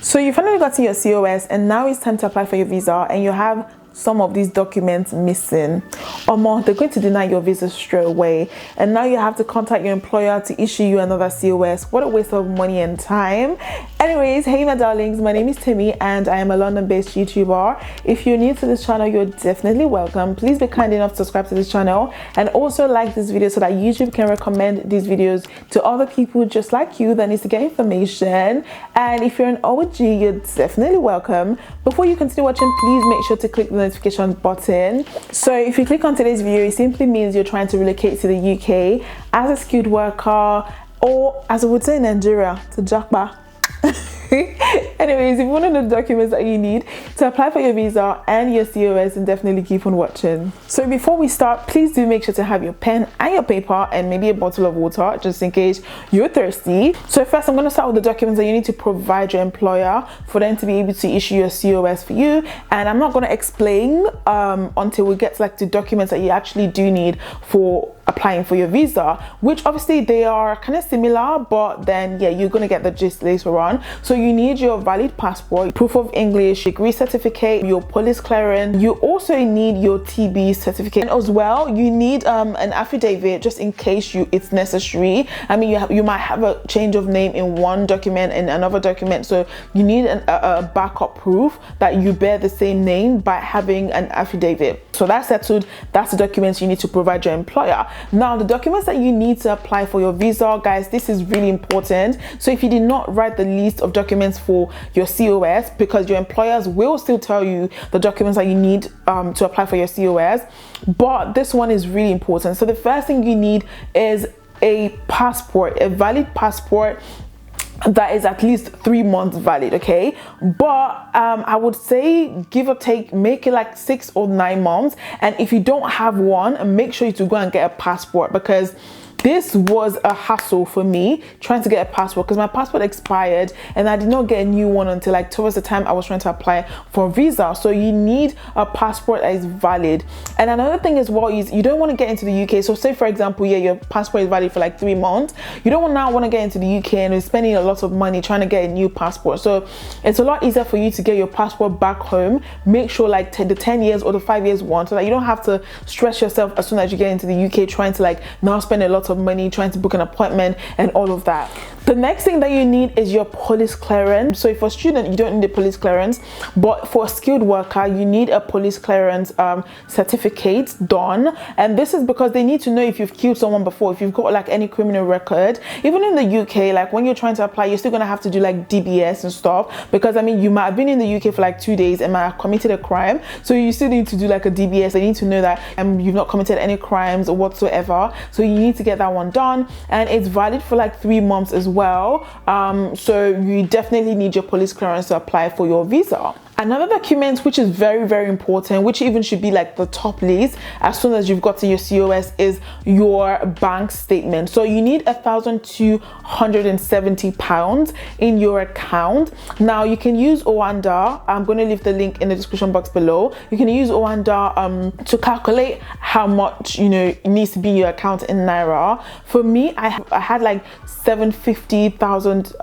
So you finally got to your COS and now it's time to apply for your visa, and you have some of these documents missing, or more, they're going to deny your visa straight away, and now you have to contact your employer to issue you another COS. What a waste of money and time. Anyways, hey my darlings, my name is Timmy and I am a London-based YouTuber. If you're new to this channel, you're definitely welcome. Please be kind enough to subscribe to this channel and also like this video so that YouTube can recommend these videos to other people just like you that needs to get information. And if you're an OG, you're definitely welcome. Before you continue watching, please make sure to click the notification button. So if you click on today's video, it simply means you're trying to relocate to the UK as a skilled worker, or as I would say in Nigeria, to Jakba. Anyways, if you want to know the documents that you need to apply for your visa and your COS, then definitely keep on watching. So before we start, please do make sure to have your pen and your paper and maybe a bottle of water just in case you're thirsty. So first, I'm going to start with the documents that you need to provide your employer for them to be able to issue your COS for you. And I'm not going to explain until we get to like the documents that you actually do need for applying for your visa, which obviously they are kind of similar, but then yeah, you're gonna get the gist later on. So you need your valid passport, proof of English, degree certificate, your police clearance. You also need your TB certificate, and as well you need an affidavit just in case it's necessary. I mean, you might have a change of name in one document and another document, so you need a backup proof that you bear the same name by having an affidavit. So that's settled. That's the documents you need to provide your employer. Now, the documents that you need to apply for your visa, guys, this is really important. So if you did not write the list of documents for your COS, because your employers will still tell you the documents that you need to apply for your COS, but this one is really important. So the first thing you need is a passport, a valid passport that is at least 3 months valid, okay? But I would say, give or take, make it like 6 or 9 months. And if you don't have one, make sure you to go and get a passport, because this was a hassle for me trying to get a passport, because my passport expired and I did not get a new one until like towards the time I was trying to apply for a visa. So you need a passport that is valid. And another thing as well is you don't want to get into the UK. So say for example, yeah, your passport is valid for like 3 months. You don't now want to get into the UK and you're spending a lot of money trying to get a new passport. So it's a lot easier for you to get your passport back home. Make sure like the 10 years or the 5 years one, so that you don't have to stress yourself as soon as you get into the UK trying to like now spend a lot of money trying to book an appointment and all of that. The next thing that you need is your police clearance. So if for a student, you don't need a police clearance, but for a skilled worker, you need a police clearance certificate done. And this is because they need to know if you've killed someone before, if you've got like any criminal record. Even in the UK, like when you're trying to apply, you're still gonna have to do like DBS and stuff, because I mean, you might have been in the UK for like 2 days and might have committed a crime, so you still need to do like a DBS. They need to know that you've not committed any crimes or whatsoever, so you need to get that one done, and it's valid for like 3 months as well. So you definitely need your police clearance to apply for your visa. Another document which is very, very important, which even should be like the top list as soon as you've gotten your COS, is your bank statement. So you need £1,270 in your account. Now you can use Oanda. I'm going to leave the link in the description box below. You can use Oanda to calculate how much it needs to be in your account in Naira. For me, I had like 750,000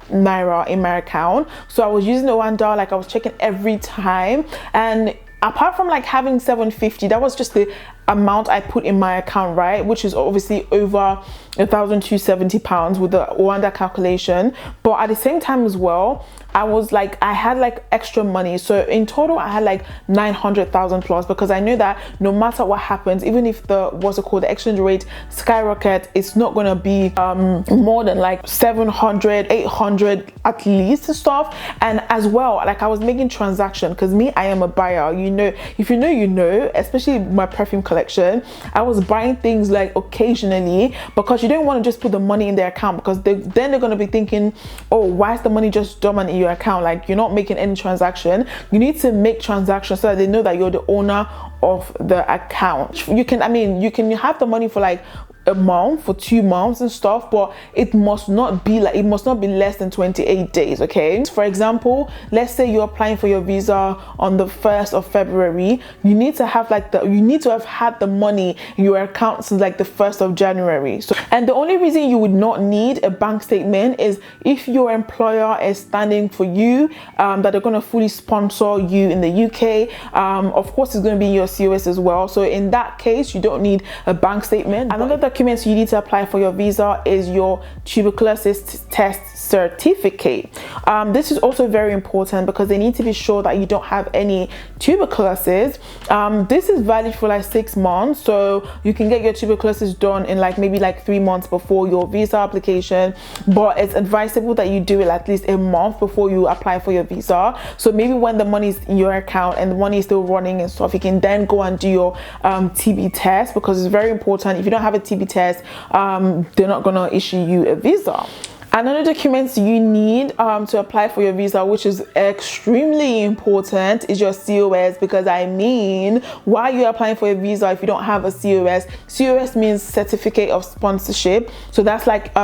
Naira in my account, so I was using the $1, like I was checking every time. And apart from like having 750, that was just the amount I put in my account, right, which is obviously over £1,270 with the Rwanda calculation. But at the same time as well, I had like extra money, so in total I had like 900,000 plus, because I knew that no matter what happens, even if the exchange rate skyrocket, it's not gonna be more than like 700, 800 at least and stuff. And as well, like I was making transaction, because me, I am a buyer, if you know, especially my perfume collection, I was buying things like occasionally, because you don't want to just put the money in their account, because then they're going to be thinking, oh, why is the money just dormant in your account? Like, you're not making any transaction. You need to make transactions so that they know that you're the owner of the account. You can have the money for like a month, for 2 months and stuff, but it must not be less than 28 days. Okay, for example, let's say you're applying for your visa on the 1st of February. You need to have have had the money in your account since like the 1st of January. So, and the only reason you would not need a bank statement is if your employer is standing for you, that they're going to fully sponsor you in the UK. Of course, it's going to be your COS as well. So in that case, you don't need a bank statement. Another document you need to apply for your visa is your tuberculosis test certificate. This is also very important because they need to be sure that you don't have any tuberculosis. This is valid for like 6 months, so you can get your tuberculosis done in maybe 3 months before your visa application, but it's advisable that you do it at least a month before you apply for your visa. So maybe when the money is in your account and the money is still running and stuff, you can then go and do your TB test, because it's very important. If you don't have a TB test, they're not gonna issue you a visa. Another document you need to apply for your visa, which is extremely important, is your COS, because why are you applying for a visa if you don't have a COS? COS means certificate of sponsorship. So that's like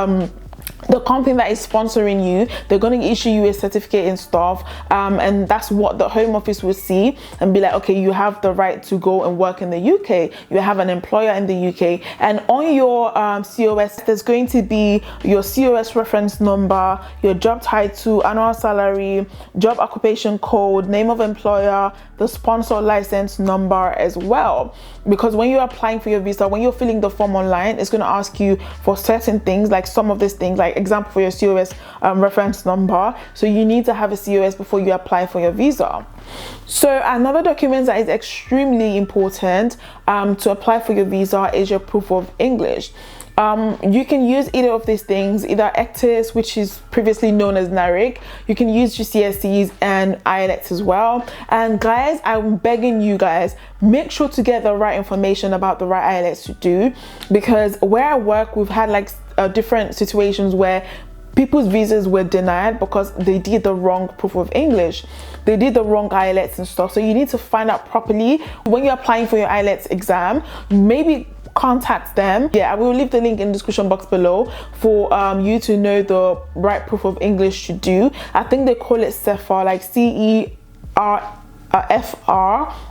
the company that is sponsoring you, they're going to issue you a certificate and stuff, and that's what the Home Office will see and be like, okay, you have the right to go and work in the UK, you have an employer in the UK. And on your COS, there's going to be your COS reference number, your job title, annual salary, job occupation code, name of employer, the sponsor license number as well. Because when you're applying for your visa, when you're filling the form online, it's going to ask you for certain things, like some of these things, like example for your COS reference number. So you need to have a COS before you apply for your visa. So another document that is extremely important to apply for your visa is your proof of English. You can use either of these things, either ECTIS, which is previously known as NARIC. You can use GCSEs and IELTS as well. And guys, I'm begging you guys, make sure to get the right information about the right IELTS to do, because where I work, we've had different situations where people's visas were denied because they did the wrong proof of English. They did the wrong IELTS and stuff. So you need to find out properly when you're applying for your IELTS exam. Maybe contact them. Yeah, I will leave the link in the description box below for you to know the right proof of English to do. I think they call it CEFR, like CERFR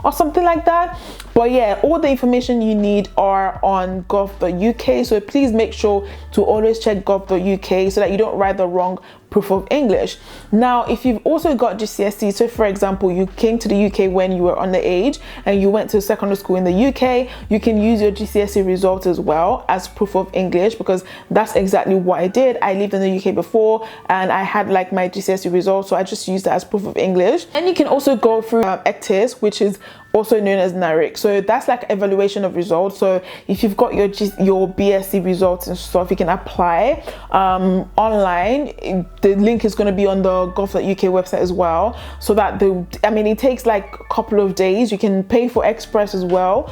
or something like that. But yeah, all the information you need are on gov.uk, so please make sure to always check gov.uk so that you don't write the wrong proof of English. Now, if you've also got GCSE, so for example, you came to the UK when you were underage and you went to secondary school in the UK, you can use your GCSE results as well as proof of English, because that's exactly what I did. I lived in the UK before and I had my GCSE results, so I just used that as proof of English. And you can also go through ECTIS, which is also known as NARIC. So that's like evaluation of results. So if you've got your BSc results and stuff, you can apply online. The link is going to be on the gov.uk website as well, so that it takes a couple of days. You can pay for express as well,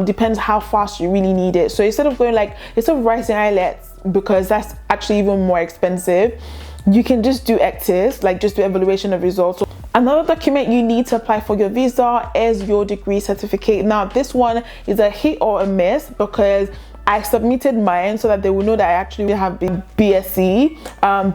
depends how fast you really need it. So instead of writing IELTS, because that's actually even more expensive, you can just do ECTIS, just do evaluation of results. Another document you need to apply for your visa is your degree certificate. Now, this one is a hit or a miss, because I submitted mine so that they will know that I actually have been BSc,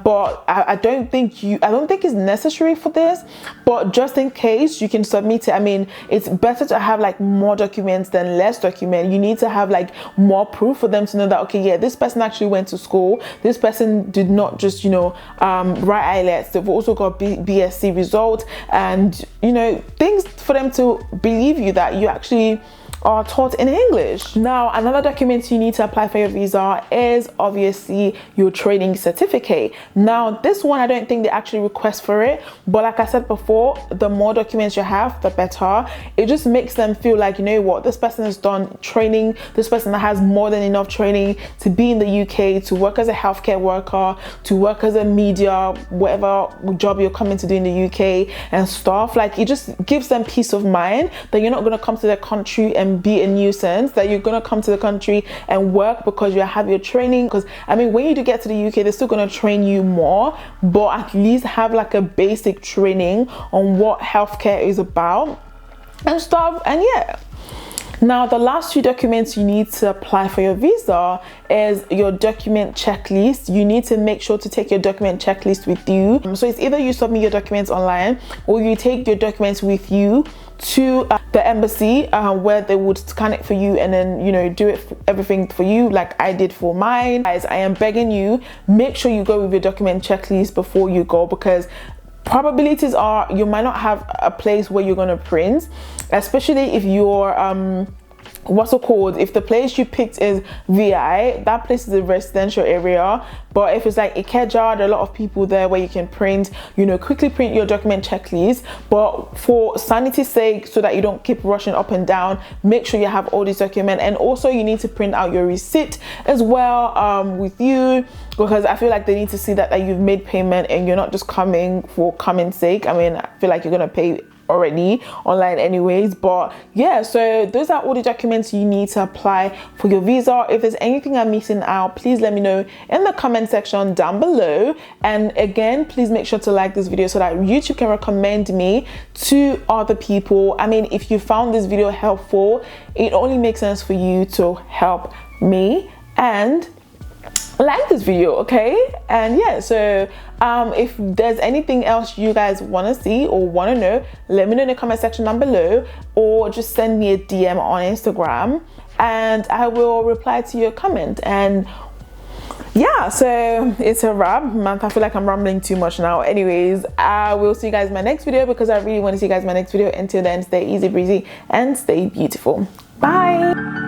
but I don't think it's necessary for this, but just in case, you can submit it. It's better to have more documents than less document. You need to have more proof for them to know that, okay, yeah, this person actually went to school, this person did not just write IELTS, they've also got BSc results, and things for them to believe you that you actually are taught in English. Now, another document you need to apply for your visa is obviously your training certificate. Now, this one, I don't think they actually request for it, but like I said before, the more documents you have, the better. It just makes them feel like, you know what, this person has done training, this person has more than enough training to be in the UK, to work as a healthcare worker, to work as a media, whatever job you're coming to do in the UK and stuff. It just gives them peace of mind that you're not going to come to their country and be a nuisance, that you're gonna come to the country and work because you have your training. Because when you do get to the UK, they're still gonna train you more, but at least have a basic training on what healthcare is about and stuff. And yeah, Now, the last two documents you need to apply for your visa is your document checklist. You need to make sure to take your document checklist with you. So it's either you submit your documents online or you take your documents with you to the embassy where they would scan it for you and then, you know, do everything for you like I did for mine. Guys, I am begging you, make sure you go with your document checklist before you go, because probabilities are you might not have a place where you're going to print, especially if you're what's it called, if the place you picked is VI, that place is a residential area. But if it's like Ikeja, there are a lot of people there where you can print, you know, quickly print your document checklist. But for sanity's sake, so that you don't keep rushing up and down, make sure you have all these documents. And also you need to print out your receipt as well with you, because I feel like they need to see that you've made payment and you're not just coming for coming's sake. I mean, I feel like you're gonna pay already online anyways. But yeah, so those are all the documents you need to apply for your visa. If there's anything I'm missing out, please let me know in the comment section down below. And again, please make sure to like this video so that YouTube can recommend me to other people. I mean, if you found this video helpful, it only makes sense for you to help me and like this video, okay? And yeah, so if there's anything else you guys want to see or want to know, let me know in the comment section down below, or just send me a DM on Instagram and I will reply to your comment. And yeah, so it's a wrap. I feel like I'm rambling too much now. Anyways, I will see you guys in my next video, because I really want to see you guys in my next video. Until then, stay easy breezy and stay beautiful. Bye.